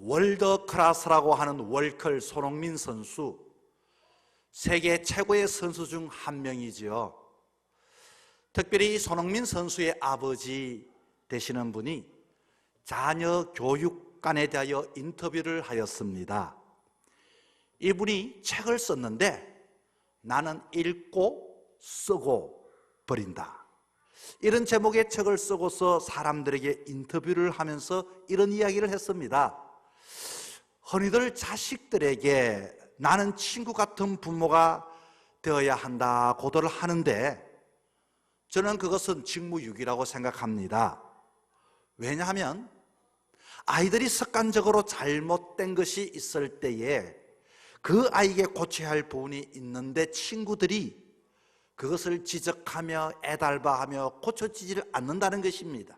월드 클래스라고 하는 월클 손흥민 선수, 세계 최고의 선수 중 한 명이지요. 특별히 손흥민 선수의 아버지 되시는 분이 자녀 교육관에 대하여 인터뷰를 하였습니다. 이분이 책을 썼는데 나는 읽고 쓰고 버린다, 이런 제목의 책을 쓰고서 사람들에게 인터뷰를 하면서 이런 이야기를 했습니다. 흔히들 자식들에게 나는 친구 같은 부모가 되어야 한다고들 하는데 저는 그것은 직무유기라고 생각합니다. 왜냐하면 아이들이 습관적으로 잘못된 것이 있을 때에 그 아이에게 고쳐야 할 부분이 있는데 친구들이 그것을 지적하며 애달바하며 고쳐지지를 않는다는 것입니다.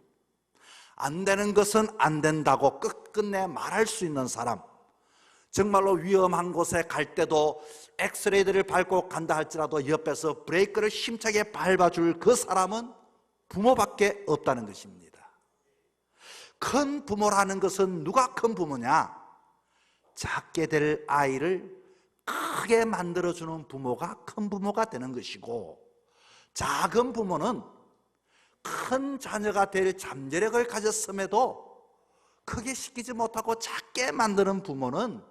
안 되는 것은 안 된다고 끝끝내 말할 수 있는 사람, 정말로 위험한 곳에 갈 때도 엑스레이들을 밟고 간다 할지라도 옆에서 브레이크를 힘차게 밟아줄 그 사람은 부모밖에 없다는 것입니다. 큰 부모라는 것은 누가 큰 부모냐? 작게 될 아이를 크게 만들어주는 부모가 큰 부모가 되는 것이고, 작은 부모는 큰 자녀가 될 잠재력을 가졌음에도 크게 시키지 못하고 작게 만드는 부모는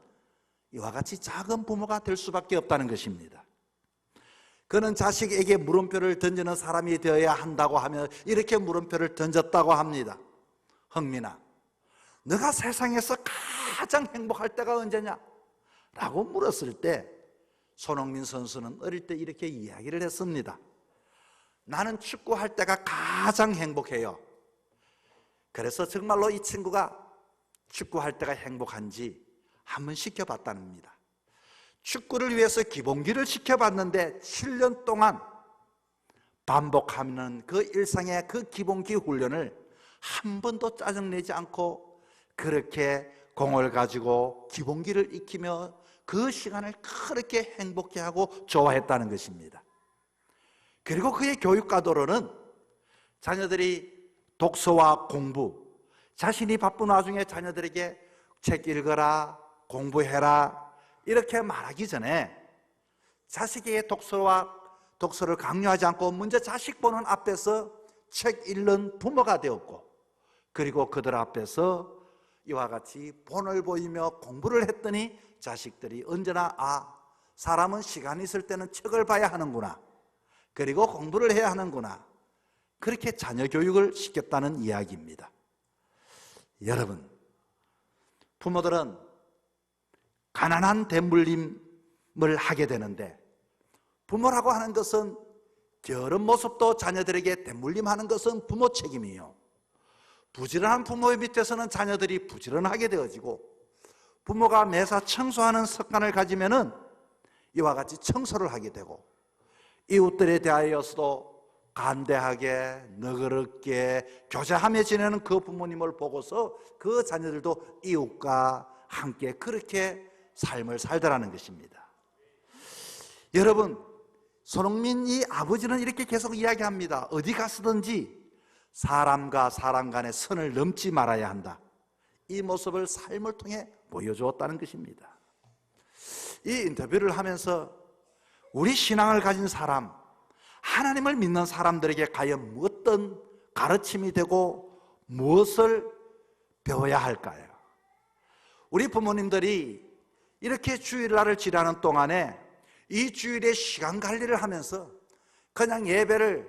이와 같이 작은 부모가 될 수밖에 없다는 것입니다. 그는 자식에게 물음표를 던지는 사람이 되어야 한다고 하며 이렇게 물음표를 던졌다고 합니다. 흥민아, 너가 세상에서 가장 행복할 때가 언제냐? 라고 물었을 때 손흥민 선수는 어릴 때 이렇게 이야기를 했습니다. 나는 축구할 때가 가장 행복해요. 그래서 정말로 이 친구가 축구할 때가 행복한지 한번 시켜봤답니다. 축구를 위해서 기본기를 시켜봤는데 7년 동안 반복하는 그 일상의 그 기본기 훈련을 한 번도 짜증내지 않고 그렇게 공을 가지고 기본기를 익히며 그 시간을 그렇게 행복해하고 좋아했다는 것입니다. 그리고 그의 교육과도로는 자녀들이 독서와 공부, 자신이 바쁜 와중에 자녀들에게 책 읽어라, 공부해라 이렇게 말하기 전에 자식에게 독서를 강요하지 않고 먼저 자식 보는 앞에서 책 읽는 부모가 되었고, 그리고 그들 앞에서 이와 같이 본을 보이며 공부를 했더니 자식들이 언제나 사람은 시간이 있을 때는 책을 봐야 하는구나, 그리고 공부를 해야 하는구나, 그렇게 자녀 교육을 시켰다는 이야기입니다. 여러분, 부모들은 가난한 대물림을 하게 되는데, 부모라고 하는 것은 게으른 모습도 자녀들에게 대물림하는 것은 부모 책임이에요. 부지런한 부모의 밑에서는 자녀들이 부지런하게 되어지고, 부모가 매사 청소하는 습관을 가지면은 이와 같이 청소를 하게 되고, 이웃들에 대하여서도 간대하게 너그럽게 교제하며 지내는 그 부모님을 보고서 그 자녀들도 이웃과 함께 그렇게 삶을 살더라는 것입니다. 여러분, 손흥민 이 아버지는 이렇게 계속 이야기합니다. 어디 갔든지 사람과 사람 간의 선을 넘지 말아야 한다. 이 모습을 삶을 통해 보여주었다는 것입니다. 이 인터뷰를 하면서 우리 신앙을 가진 사람, 하나님을 믿는 사람들에게 과연 어떤 가르침이 되고 무엇을 배워야 할까요? 우리 부모님들이 이렇게 주일날을 지나는 동안에 이 주일에 시간 관리를 하면서 그냥 예배를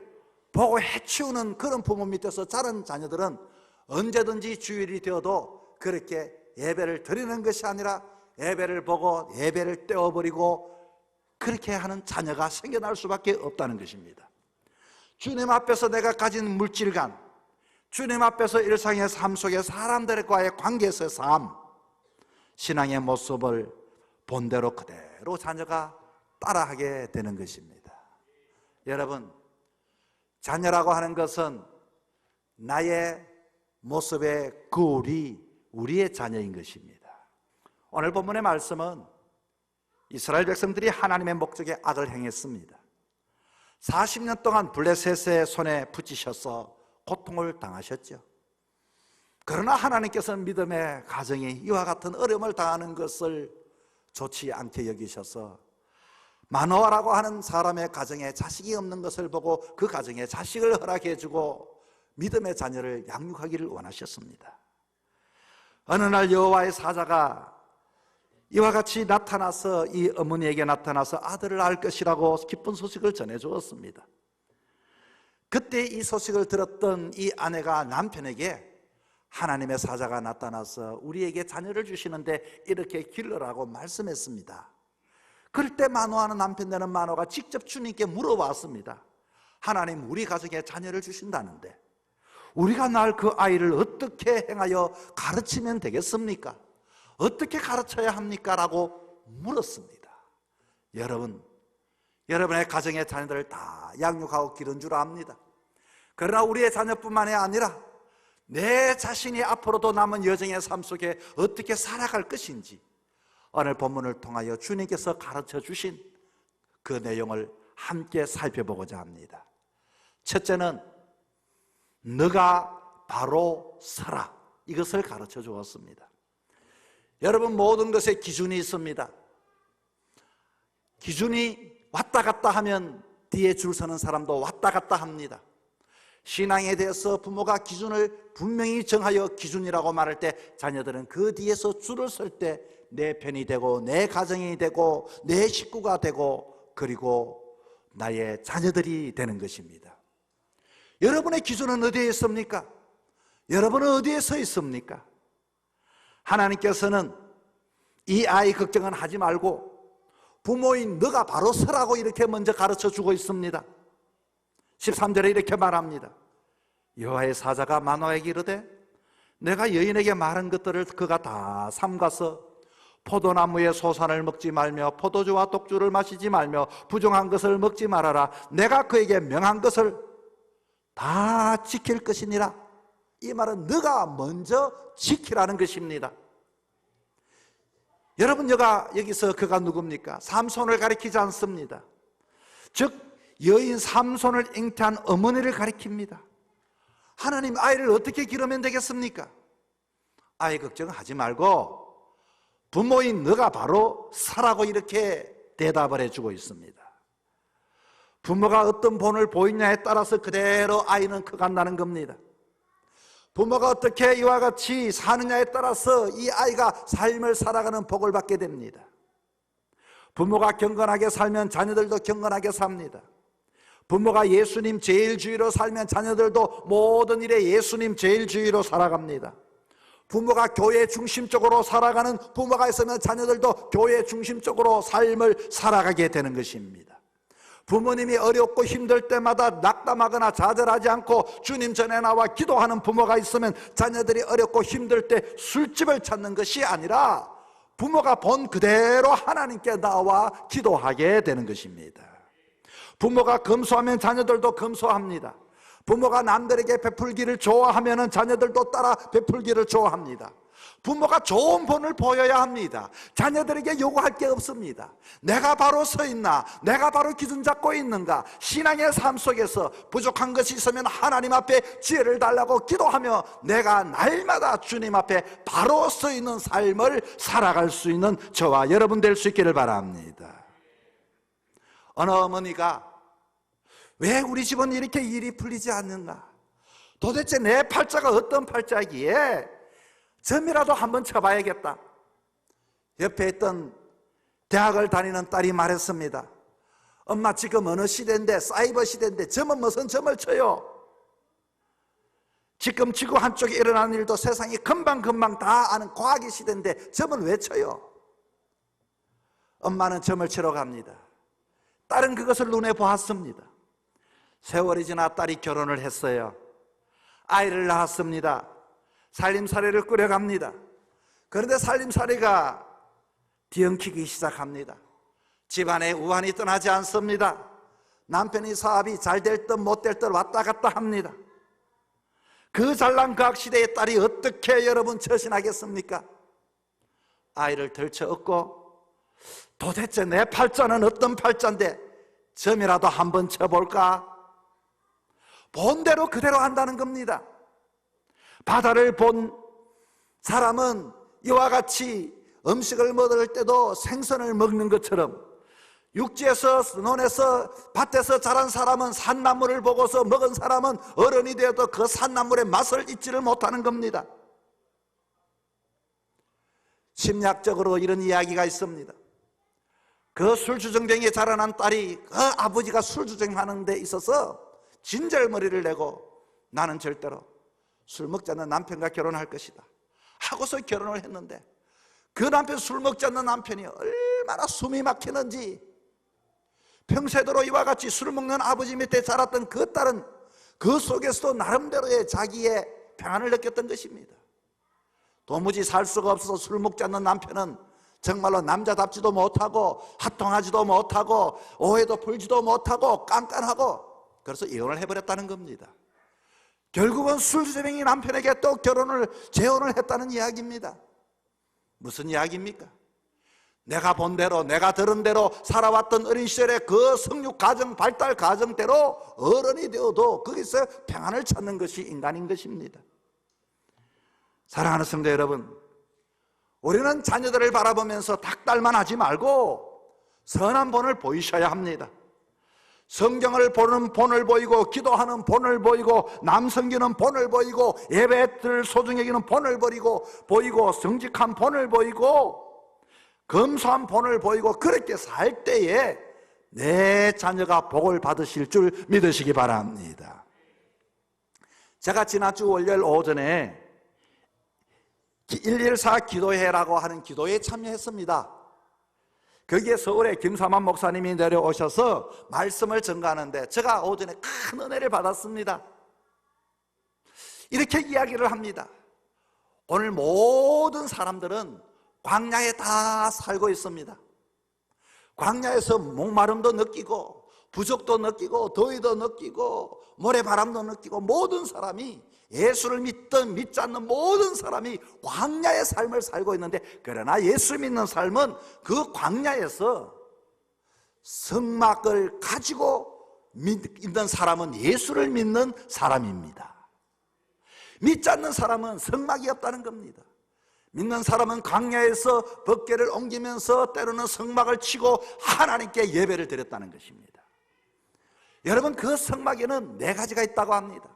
보고 해치우는 그런 부모 밑에서 자란 자녀들은 언제든지 주일이 되어도 그렇게 예배를 드리는 것이 아니라 예배를 보고 예배를 떼어버리고 그렇게 하는 자녀가 생겨날 수밖에 없다는 것입니다. 주님 앞에서 내가 가진 물질관, 주님 앞에서 일상의 삶 속에 사람들과의 관계에서의 삶, 신앙의 모습을 본대로 그대로 자녀가 따라하게 되는 것입니다. 여러분, 자녀라고 하는 것은 나의 모습의 거울이 우리의 자녀인 것입니다. 오늘 본문의 말씀은 이스라엘 백성들이 하나님의 목적에 악을 행했습니다. 40년 동안 블레셋의 손에 붙이셔서 고통을 당하셨죠. 그러나 하나님께서는 믿음의 가정이 이와 같은 어려움을 당하는 것을 좋지 않게 여기셔서 마노아라고 하는 사람의 가정에 자식이 없는 것을 보고 그 가정에 자식을 허락해 주고 믿음의 자녀를 양육하기를 원하셨습니다. 어느 날 여호와의 사자가 이와 같이 나타나서 이 어머니에게 나타나서 아들을 낳을 것이라고 기쁜 소식을 전해 주었습니다. 그때 이 소식을 들었던 이 아내가 남편에게 하나님의 사자가 나타나서 우리에게 자녀를 주시는데 이렇게 길러라고 말씀했습니다. 그럴 때 마노아는 남편 되는 마노아가 직접 주님께 물어봤습니다. 하나님, 우리 가정에 자녀를 주신다는데 우리가 낳을 그 아이를 어떻게 행하여 가르치면 되겠습니까? 어떻게 가르쳐야 합니까? 라고 물었습니다. 여러분의 가정의 자녀들을 다 양육하고 기른 줄 압니다. 그러나 우리의 자녀뿐만이 아니라 내 자신이 앞으로도 남은 여정의 삶 속에 어떻게 살아갈 것인지 오늘 본문을 통하여 주님께서 가르쳐 주신 그 내용을 함께 살펴보고자 합니다. 첫째는 너가 바로 서라, 이것을 가르쳐 주었습니다. 여러분, 모든 것에 기준이 있습니다. 기준이 왔다 갔다 하면 뒤에 줄 서는 사람도 왔다 갔다 합니다. 신앙에 대해서 부모가 기준을 분명히 정하여 기준이라고 말할 때 자녀들은 그 뒤에서 줄을 설 때 내 편이 되고 내 가정이 되고 내 식구가 되고 그리고 나의 자녀들이 되는 것입니다. 여러분의 기준은 어디에 있습니까? 여러분은 어디에 서 있습니까? 하나님께서는 이 아이 걱정은 하지 말고 부모인 너가 바로 서라고 이렇게 먼저 가르쳐 주고 있습니다. 13절에 이렇게 말합니다. 여호와의 사자가 마노아에게 이르되 내가 여인에게 말한 것들을 그가 다 삼가서 포도나무의 소산을 먹지 말며 포도주와 독주를 마시지 말며 부정한 것을 먹지 말아라. 내가 그에게 명한 것을 다 지킬 것이니라. 이 말은 너가 먼저 지키라는 것입니다. 여러분, 여기서 그가 누굽니까? 삼손을 가리키지 않습니다. 즉 여인 삼손을 잉태한 어머니를 가리킵니다. 하나님, 아이를 어떻게 기르면 되겠습니까? 아이 걱정하지 말고 부모인 너가 바로 서라고 이렇게 대답을 해주고 있습니다. 부모가 어떤 본을 보이냐에 따라서 그대로 아이는 커간다는 겁니다. 부모가 어떻게 이와 같이 사느냐에 따라서 이 아이가 삶을 살아가는 복을 받게 됩니다. 부모가 경건하게 살면 자녀들도 경건하게 삽니다. 부모가 예수님 제일주의로 살면 자녀들도 모든 일에 예수님 제일주의로 살아갑니다. 부모가 교회 중심적으로 살아가는 부모가 있으면 자녀들도 교회 중심적으로 삶을 살아가게 되는 것입니다. 부모님이 어렵고 힘들 때마다 낙담하거나 좌절하지 않고 주님 전에 나와 기도하는 부모가 있으면 자녀들이 어렵고 힘들 때 술집을 찾는 것이 아니라 부모가 본 그대로 하나님께 나와 기도하게 되는 것입니다. 부모가 검소하면 자녀들도 검소합니다. 부모가 남들에게 베풀기를 좋아하면 자녀들도 따라 베풀기를 좋아합니다. 부모가 좋은 본을 보여야 합니다. 자녀들에게 요구할 게 없습니다. 내가 바로 서 있나? 내가 바로 기준 잡고 있는가? 신앙의 삶 속에서 부족한 것이 있으면 하나님 앞에 지혜를 달라고 기도하며 내가 날마다 주님 앞에 바로 서 있는 삶을 살아갈 수 있는 저와 여러분 될 수 있기를 바랍니다. 어느 어머니가 왜 우리 집은 이렇게 일이 풀리지 않는가? 도대체 내 팔자가 어떤 팔자기에 점이라도 한번 쳐봐야겠다. 옆에 있던 대학을 다니는 딸이 말했습니다. 엄마, 지금 어느 시대인데, 사이버 시대인데 점은 무슨 점을 쳐요? 지금 지구 한쪽에 일어나는 일도 세상이 금방금방 다 아는 과학의 시대인데 점은 왜 쳐요? 엄마는 점을 치러 갑니다. 딸은 그것을 눈에 보았습니다. 세월이 지나 딸이 결혼을 했어요. 아이를 낳았습니다. 살림살이를 꾸려갑니다. 그런데 살림살이가 뒤엉키기 시작합니다. 집안에 우환이 떠나지 않습니다. 남편이 사업이 잘 될 듯 못 될 듯 왔다 갔다 합니다. 그 잘난 과학 시대의 딸이 어떻게 여러분 처신하겠습니까? 아이를 덜쳐 얻고 도대체 내 팔자는 어떤 팔자인데 점이라도 한번 쳐볼까? 본대로 그대로 한다는 겁니다. 바다를 본 사람은 이와 같이 음식을 먹을 때도 생선을 먹는 것처럼 육지에서 논에서 밭에서 자란 사람은 산나물을 보고서 먹은 사람은 어른이 되어도 그 산나물의 맛을 잊지를 못하는 겁니다. 심리학적으로 이런 이야기가 있습니다. 그 술주정뱅이에 자라난 딸이 그 아버지가 술주정하는 데 있어서 진절머리를 내고 나는 절대로 술 먹지 않는 남편과 결혼할 것이다 하고서 결혼을 했는데, 그 남편, 술 먹지 않는 남편이 얼마나 숨이 막히는지, 평세도록 이와 같이 술 먹는 아버지 밑에 자랐던 그 딸은 그 속에서도 나름대로의 자기의 평안을 느꼈던 것입니다. 도무지 살 수가 없어서 술 먹지 않는 남편은 정말로 남자답지도 못하고 합통하지도 못하고 오해도 풀지도 못하고 깐깐하고, 그래서 이혼을 해버렸다는 겁니다. 결국은 술주정뱅이 남편에게 또 재혼을 했다는 이야기입니다. 무슨 이야기입니까? 내가 본 대로, 내가 들은 대로 살아왔던 어린 시절의 그 성육 과정, 발달 과정대로 어른이 되어도 거기서 평안을 찾는 것이 인간인 것입니다. 사랑하는 성도 여러분, 우리는 자녀들을 바라보면서 닭달만 하지 말고 선한 본을 보이셔야 합니다. 성경을 보는 본을 보이고, 기도하는 본을 보이고, 남 섬기는 본을 보이고, 예배를 소중히 여기는 본을 보이고, 정직한 본을 보이고, 검소한 본을 보이고, 그렇게 살 때에 내 자녀가 복을 받으실 줄 믿으시기 바랍니다. 제가 지난주 월요일 오전에 114 기도회라고 하는 기도회에 참여했습니다. 거기에 서울에 김사만 목사님이 내려오셔서 말씀을 전가하는데 제가 오전에 큰 은혜를 받았습니다. 이렇게 이야기를 합니다. 오늘 모든 사람들은 광야에 다 살고 있습니다. 광야에서 목마름도 느끼고 부족도 느끼고 더위도 느끼고 모래바람도 느끼고, 모든 사람이, 예수를 믿든 믿지 않는 모든 사람이 광야의 삶을 살고 있는데, 그러나 예수 믿는 삶은 그 광야에서 성막을 가지고 믿는 사람은 예수를 믿는 사람입니다. 믿지 않는 사람은 성막이 없다는 겁니다. 믿는 사람은 광야에서 벗개를 옮기면서 때로는 성막을 치고 하나님께 예배를 드렸다는 것입니다. 여러분, 그 성막에는 4가지가 있다고 합니다.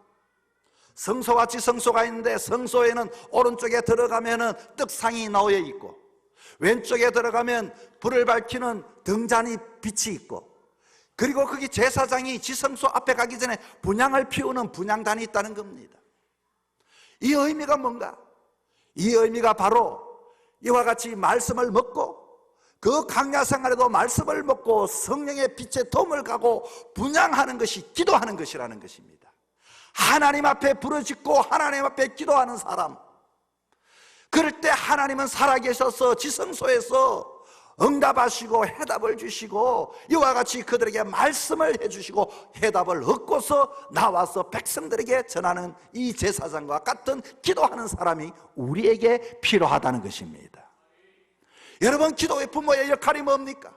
성소와 지성소가 있는데, 성소에는 오른쪽에 들어가면 떡상이 놓여 있고, 왼쪽에 들어가면 불을 밝히는 등잔이 빛이 있고, 그리고 거기 제사장이 지성소 앞에 가기 전에 분향을 피우는 분향단이 있다는 겁니다. 이 의미가 뭔가? 이 의미가 바로 이와 같이 말씀을 먹고, 그 강야 생활에도 말씀을 먹고 성령의 빛에 도움을 가고 분향하는 것이 기도하는 것이라는 것입니다. 하나님 앞에 부르짖고 하나님 앞에 기도하는 사람, 그럴 때 하나님은 살아계셔서 지성소에서 응답하시고 해답을 주시고, 이와 같이 그들에게 말씀을 해주시고 해답을 얻고서 나와서 백성들에게 전하는 이 제사장과 같은 기도하는 사람이 우리에게 필요하다는 것입니다. 여러분, 기도의 부모의 역할이 뭡니까?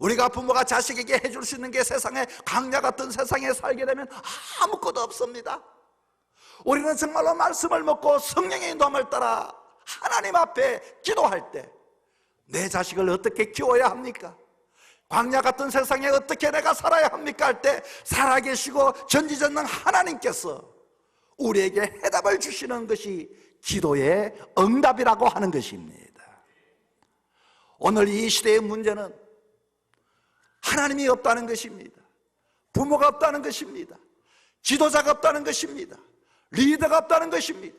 우리가 부모가 자식에게 해줄 수 있는 게 세상에, 강야 같은 세상에 살게 되면 아무것도 없습니다. 우리는 정말로 말씀을 먹고 성령의 인도함을 따라 하나님 앞에 기도할 때 내 자식을 어떻게 키워야 합니까? 광야 같은 세상에 어떻게 내가 살아야 합니까? 할 때 살아계시고 전지전능 하나님께서 우리에게 해답을 주시는 것이 기도의 응답이라고 하는 것입니다. 오늘 이 시대의 문제는 하나님이 없다는 것입니다. 부모가 없다는 것입니다. 지도자가 없다는 것입니다. 리더가 없다는 것입니다.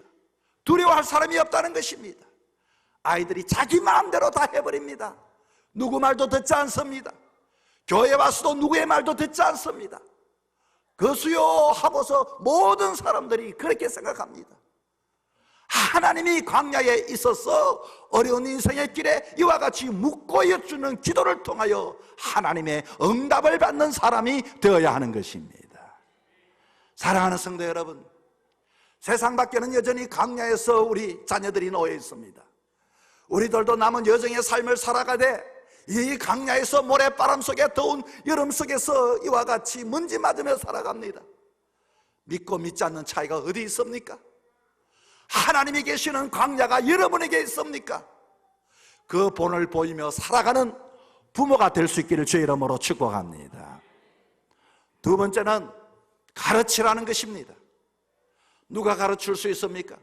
두려워할 사람이 없다는 것입니다. 아이들이 자기 마음대로 다 해버립니다. 누구 말도 듣지 않습니다. 교회 와서도 누구의 말도 듣지 않습니다. 거수요 하고서 모든 사람들이 그렇게 생각합니다. 하나님이 광야에 있어서 어려운 인생의 길에 이와 같이 묻고 여쭈는 기도를 통하여 하나님의 응답을 받는 사람이 되어야 하는 것입니다. 사랑하는 성도 여러분, 세상 밖에는 여전히 광야에서 우리 자녀들이 놓여 있습니다. 우리들도 남은 여정의 삶을 살아가되 이 광야에서 모래바람 속에 더운 여름 속에서 이와 같이 먼지 맞으며 살아갑니다. 믿고 믿지 않는 차이가 어디 있습니까? 하나님이 계시는 광야가 여러분에게 있습니까? 그 본을 보이며 살아가는 부모가 될 수 있기를 주의 이름으로 축복합니다. 두 번째는 가르치라는 것입니다. 누가 가르칠 수 있습니까?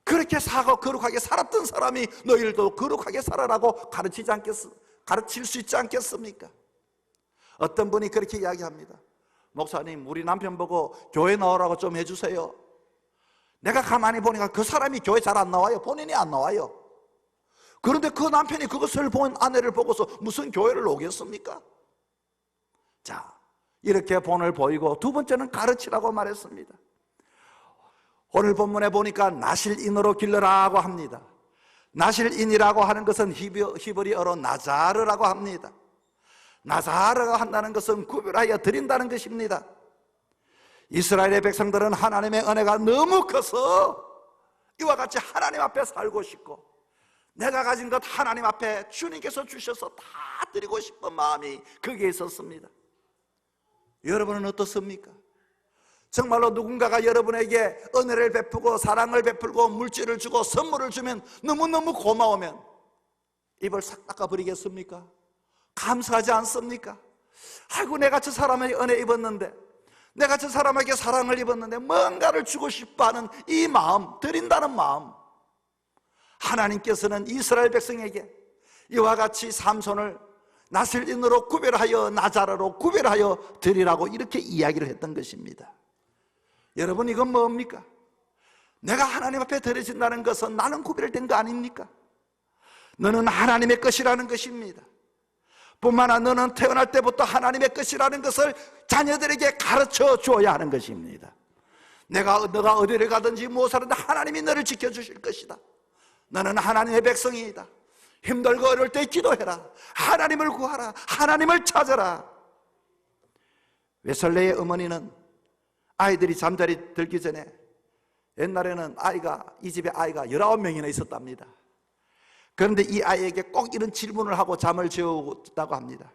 그렇게 사고 거룩하게 살았던 사람이 너희들도 거룩하게 살아라고 가르칠 수 있지 않겠습니까? 어떤 분이 그렇게 이야기합니다. 목사님, 우리 남편 보고 교회 나오라고 좀 해주세요. 내가 가만히 보니까 그 사람이 교회 잘 안 나와요. 본인이 안 나와요. 그런데 그 남편이 그것을 본 아내를 보고서 무슨 교회를 오겠습니까? 자, 이렇게 본을 보이고, 두 번째는 가르치라고 말했습니다. 오늘 본문에 보니까 나실인으로 길러라고 합니다. 나실인이라고 하는 것은 히브리어로 나자르라고 합니다. 나자르가 한다는 것은 구별하여 드린다는 것입니다. 이스라엘의 백성들은 하나님의 은혜가 너무 커서 이와 같이 하나님 앞에 살고 싶고, 내가 가진 것 하나님 앞에 주님께서 주셔서 다 드리고 싶은 마음이 거기에 있었습니다. 여러분은 어떻습니까? 정말로 누군가가 여러분에게 은혜를 베푸고 사랑을 베풀고 물질을 주고 선물을 주면 너무너무 고마우면 입을 싹 닦아버리겠습니까? 감사하지 않습니까? 아이고, 내가 저 사람에게 은혜 입었는데, 내가 저 사람에게 사랑을 입었는데 뭔가를 주고 싶어하는 이 마음, 드린다는 마음, 하나님께서는 이스라엘 백성에게 이와 같이 삼손을 나실인으로 구별하여 나자르로 구별하여 드리라고 이렇게 이야기를 했던 것입니다. 여러분, 이건 뭡니까? 내가 하나님 앞에 드려진다는 것은 나는 구별된 거 아닙니까? 너는 하나님의 것이라는 것입니다. 뿐만 아니라 너는 태어날 때부터 하나님의 것이라는 것을 자녀들에게 가르쳐 주어야 하는 것입니다. 너가 어디를 가든지 무엇을 하든지 하나님이 너를 지켜주실 것이다. 너는 하나님의 백성이다. 힘들고 어려울 때 기도해라. 하나님을 구하라. 하나님을 찾아라. 웨슬레의 어머니는 아이들이 잠자리 들기 전에, 옛날에는 이 집에 아이가 19명이나 있었답니다. 그런데 이 아이에게 꼭 이런 질문을 하고 잠을 재웠다고 합니다.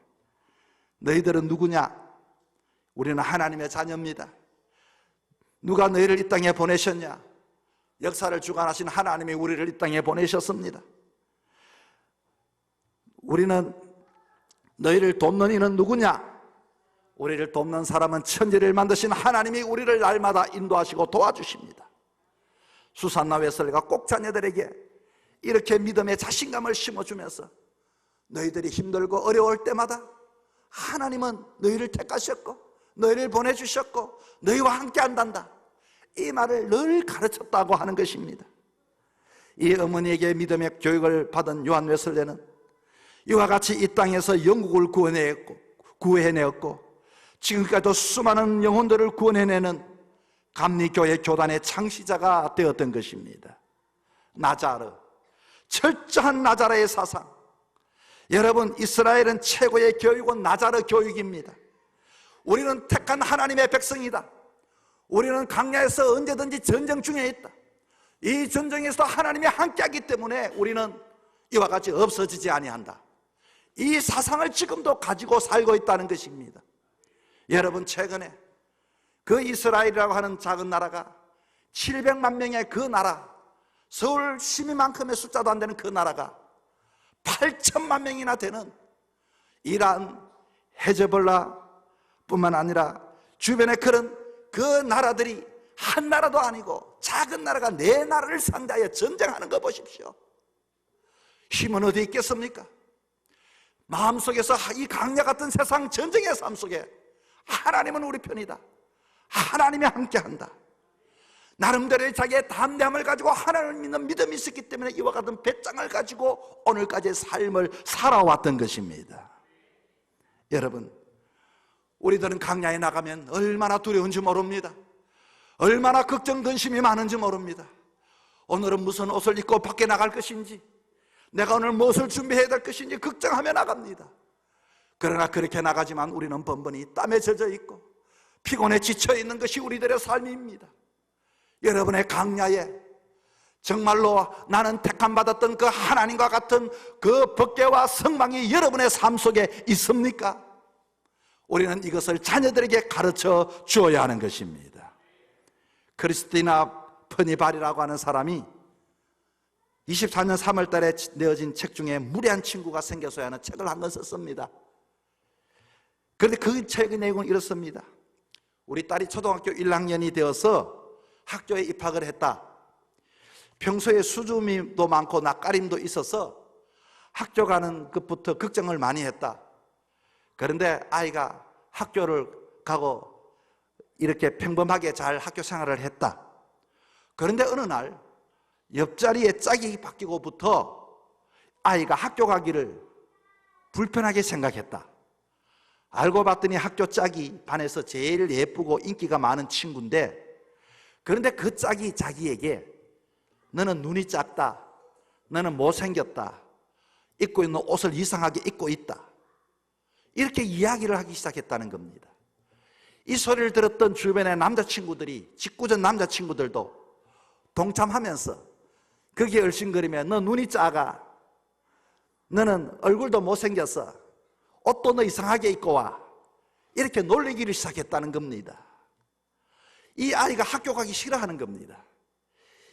너희들은 누구냐? 우리는 하나님의 자녀입니다. 누가 너희를 이 땅에 보내셨냐? 역사를 주관하신 하나님이 우리를 이 땅에 보내셨습니다. 우리는 너희를 돕는 이는 누구냐? 우리를 돕는 사람은 천지를 만드신 하나님이 우리를 날마다 인도하시고 도와주십니다. 수산나 웨슬레가 꼭 자녀들에게 이렇게 믿음의 자신감을 심어주면서 너희들이 힘들고 어려울 때마다 하나님은 너희를 택하셨고 너희를 보내주셨고 너희와 함께 한단다, 이 말을 늘 가르쳤다고 하는 것입니다. 이 어머니에게 믿음의 교육을 받은 요한 웨슬레는 이와 같이 이 땅에서 영국을 구해내었고 지금까지도 수많은 영혼들을 구원해내는 감리교회 교단의 창시자가 되었던 것입니다. 나자르, 철저한 나자르의 사상. 여러분, 이스라엘은 최고의 교육은 나자르 교육입니다. 우리는 택한 하나님의 백성이다. 우리는 광야에서 언제든지 전쟁 중에 있다. 이 전쟁에서 하나님이 함께하기 때문에 우리는 이와 같이 없어지지 아니한다. 이 사상을 지금도 가지고 살고 있다는 것입니다. 여러분, 최근에 그 이스라엘이라고 하는 작은 나라가 700만 명의 그 나라, 서울 시민만큼의 숫자도 안 되는 그 나라가 8천만 명이나 되는 이란, 헤즈볼라 뿐만 아니라 주변에 그런 그 나라들이 한 나라도 아니고 작은 나라가 네 나라를 상대하여 전쟁하는 거 보십시오. 힘은 어디 있겠습니까? 마음속에서 이 강야 같은 세상 전쟁의 삶 속에 하나님은 우리 편이다, 하나님이 함께한다, 나름대로의 자기의 담대함을 가지고 하나님을 믿는 믿음이 있었기 때문에 이와 같은 배짱을 가지고 오늘까지의 삶을 살아왔던 것입니다. 여러분, 우리들은 강야에 나가면 얼마나 두려운지 모릅니다. 얼마나 걱정 근심이 많은지 모릅니다. 오늘은 무슨 옷을 입고 밖에 나갈 것인지, 내가 오늘 무엇을 준비해야 될 것인지 걱정하며 나갑니다. 그러나 그렇게 나가지만 우리는 번번이 땀에 젖어 있고 피곤에 지쳐 있는 것이 우리들의 삶입니다. 여러분의 강야에 정말로 나는 택함받았던 그 하나님과 같은 그 법궤와 성망이 여러분의 삶 속에 있습니까? 우리는 이것을 자녀들에게 가르쳐 주어야 하는 것입니다. 크리스티나 퍼니발이라고 하는 사람이 24년 3월 달에 내어진 책 중에 무례한 친구가 생겨서야 하는 책을 한 권 썼습니다. 그런데 그 책의 내용은 이렇습니다. 우리 딸이 초등학교 1학년이 되어서 학교에 입학을 했다. 평소에 수줍음도 많고 낯가림도 있어서 학교 가는 것부터 걱정을 많이 했다. 그런데 아이가 학교를 가고 이렇게 평범하게 잘 학교 생활을 했다. 그런데 어느 날 옆자리에 짝이 바뀌고부터 아이가 학교 가기를 불편하게 생각했다. 알고 봤더니 학교 짝이 반에서 제일 예쁘고 인기가 많은 친구인데, 그런데 그 짝이 자기에게 너는 눈이 작다, 너는 못생겼다, 입고 있는 옷을 이상하게 입고 있다, 이렇게 이야기를 하기 시작했다는 겁니다. 이 소리를 들었던 주변의 남자친구들이, 직구전 남자친구들도 동참하면서 거기에 얼씬거리며 너 눈이 작아, 너는 얼굴도 못생겼어, 옷도 너 이상하게 입고 와, 이렇게 놀리기를 시작했다는 겁니다. 이 아이가 학교 가기 싫어하는 겁니다.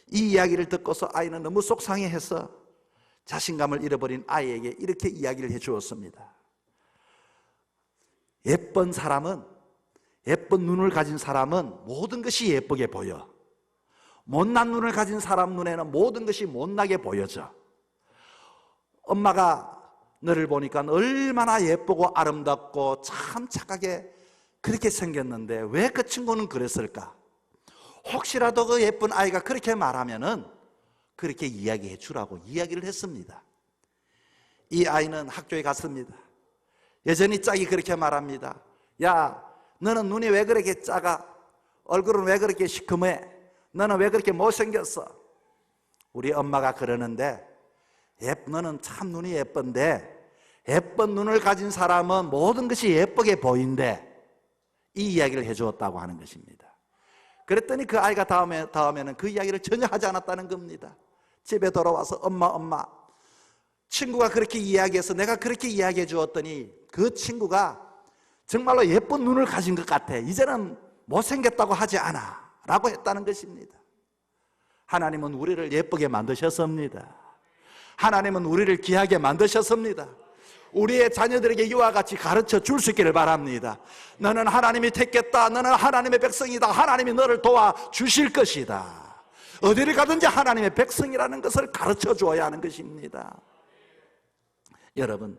이 이야기를 듣고서 아이는 너무 속상해해서 자신감을 잃어버린 아이에게 이렇게 이야기를 해 주었습니다. 예쁜 사람은, 예쁜 눈을 가진 사람은 모든 것이 예쁘게 보여. 못난 눈을 가진 사람 눈에는 모든 것이 못나게 보여져. 엄마가 너를 보니까 얼마나 예쁘고 아름답고 참 착하게 그렇게 생겼는데 왜 그 친구는 그랬을까? 혹시라도 그 예쁜 아이가 그렇게 말하면은 그렇게 이야기해 주라고 이야기를 했습니다. 이 아이는 학교에 갔습니다. 여전히 짝이 그렇게 말합니다. 야, 너는 눈이 왜 그렇게 작아? 얼굴은 왜 그렇게 시커매? 너는 왜 그렇게 못생겼어? 우리 엄마가 그러는데, 너는 참 눈이 예쁜데 예쁜 눈을 가진 사람은 모든 것이 예쁘게 보인대, 이 이야기를 해주었다고 하는 것입니다. 그랬더니 그 아이가 다음에는 그 이야기를 전혀 하지 않았다는 겁니다. 집에 돌아와서 엄마, 친구가 그렇게 이야기해서 내가 그렇게 이야기해 주었더니 그 친구가 정말로 예쁜 눈을 가진 것 같아, 이제는 못생겼다고 하지 않아 라고 했다는 것입니다. 하나님은 우리를 예쁘게 만드셨습니다. 하나님은 우리를 귀하게 만드셨습니다. 우리의 자녀들에게 이와 같이 가르쳐 줄 수 있기를 바랍니다. 너는 하나님이 택했다, 너는 하나님의 백성이다, 하나님이 너를 도와주실 것이다. 어디를 가든지 하나님의 백성이라는 것을 가르쳐 주어야 하는 것입니다. 여러분,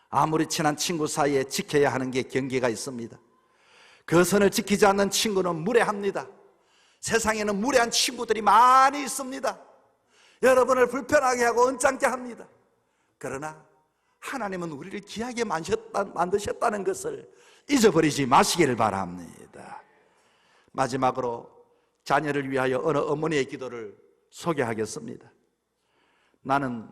아무리 친한 친구 사이에 지켜야 하는 게 경계가 있습니다. 그 선을 지키지 않는 친구는 무례합니다. 세상에는 무례한 친구들이 많이 있습니다. 여러분을 불편하게 하고 언짢게 합니다. 그러나 하나님은 우리를 귀하게 만드셨다는 것을 잊어버리지 마시기를 바랍니다. 마지막으로 자녀를 위하여 어느 어머니의 기도를 소개하겠습니다. 나는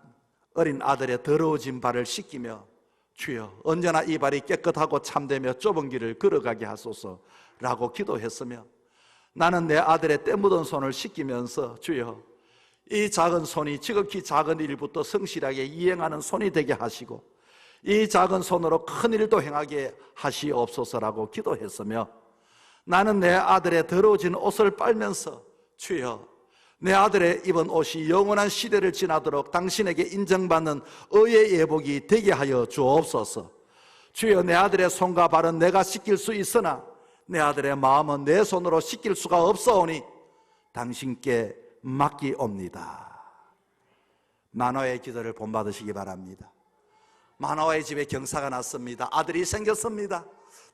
어린 아들의 더러워진 발을 씻기며 주여 언제나 이 발이 깨끗하고 참되며 좁은 길을 걸어가게 하소서라고 기도했으며, 나는 내 아들의 때 묻은 손을 씻기면서 주여 이 작은 손이 지극히 작은 일부터 성실하게 이행하는 손이 되게 하시고 이 작은 손으로 큰 일도 행하게 하시옵소서라고 기도했으며, 나는 내 아들의 더러워진 옷을 빨면서 주여 내 아들의 입은 옷이 영원한 시대를 지나도록 당신에게 인정받는 의의 예복이 되게 하여 주옵소서. 주여 내 아들의 손과 발은 내가 씻길 수 있으나 내 아들의 마음은 내 손으로 씻길 수가 없사오니 당신께 맡기옵니다. 마노아의 기도를 본받으시기 바랍니다. 마노아의 집에 경사가 났습니다. 아들이 생겼습니다.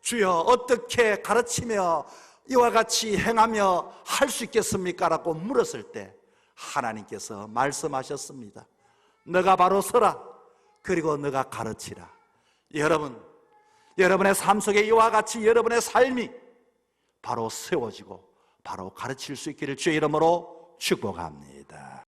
주여 어떻게 가르치며 이와 같이 행하며 할 수 있겠습니까? 라고 물었을 때 하나님께서 말씀하셨습니다. 너가 바로 서라, 그리고 너가 가르치라. 여러분, 여러분의 삶 속에 이와 같이 여러분의 삶이 바로 세워지고 바로 가르칠 수 있기를 주의 이름으로 축복합니다.